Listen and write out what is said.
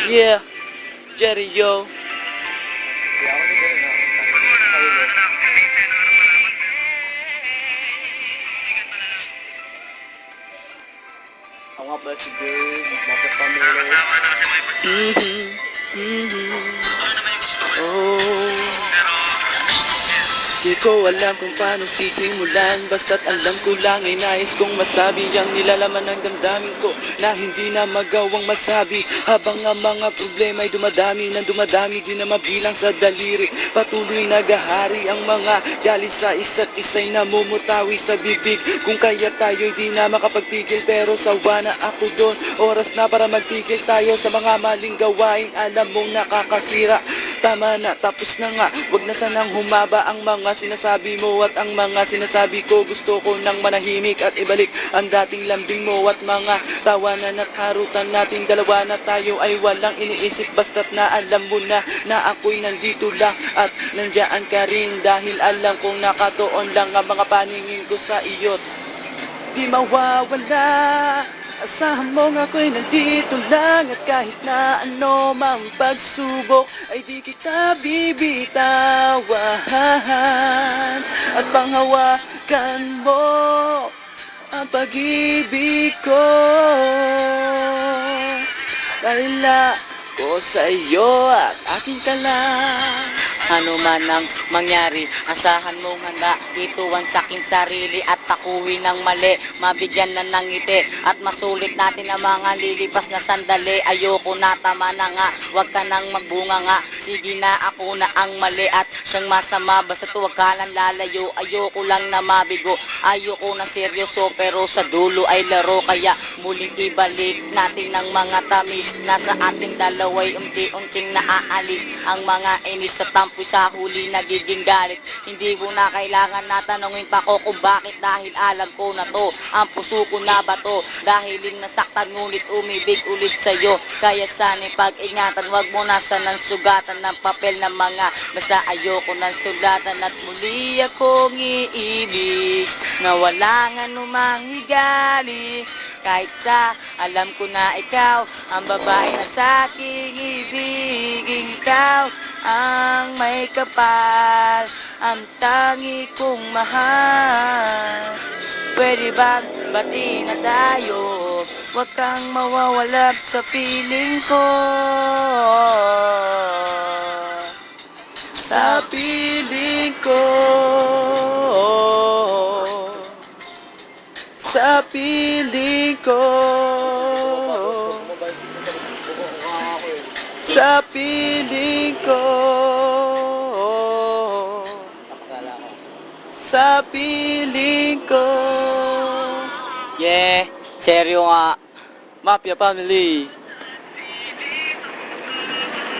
Yeah, Jerry yo. Ako nga pala si Jay, Mata Family. Oh, di ko alam kung paano sisimulan, basta't alam ko lang ay nais kong masabi ang nilalaman ng damdamin ko na hindi na magawang masabi. Habang ang mga problema ay dumadami ng dumadami, di na mabilang sa daliri. Patuloy nagahari ang mga galit sa isa't isa'y namumutawi sa bibig. Kung kaya tayo'y di na makapagpigil, pero sawa na ako doon. Oras na para magpigil tayo sa mga maling gawain, alam mong nakakasira. Tama na, tapos na nga, wag na sanang humaba ang mga sinasabi mo at ang mga sinasabi ko. Gusto ko nang manahimik at ibalik ang dating lambing mo at mga tawanan at harutan nating dalawa na tayo ay walang iniisip. Basta't na alam mo na ako'y nandito lang at nandiyan ka rin, dahil alam kong nakatuon lang ang mga paningin ko sa iyo't di mawawala. Asahan mong ako'y nandito lang at kahit na ano mang pagsubok ay di kita bibitawan. At panghawakan mo ang pag-ibig ko, dahil ako sa iyo at akin ka lang. Ano man ang mangyari, asahan mong handa ituwan sa aking sarili at takuwi ng mali, mabigyan na ng ngiti at masulit natin ang mga lilipas na sandali. Ayoko na, tama na nga, wag ka nang magbunga nga. Sige na, ako na ang mali at siyang masama, basta huwag ka lang lalayo. Ayoko lang na mabigo, ayoko na seryoso, pero sa dulo ay laro. Kaya muling ibalik natin ang mga tamis na sa ating dalaway unti-unting naaalis ang mga inis sa tampo sa huli nagiging galit. Hindi ko na kailangan na tanongin pa ko kung bakit, dahil alam ko na to, ang puso ko na bato, dahil nasaktan ngunit umibig ulit sa'yo. Kaya sana'y pag-ingatan, wag mo na sanang sugatan ng papel na mga basta ayoko ng sulatan. At muli akong iibig na walang anumang higali, kahit sa alam ko na ikaw ang babae na sa aking ibigin. Ikaw ang may kapal, ang tangi kong mahal. Pwede bang bati na tayo, wag kang mawawala sa piling ko. Sa piling ko, sa piling ko, sa piling ko, sa piling ko. Yeah, seryo nga. Mafia Family.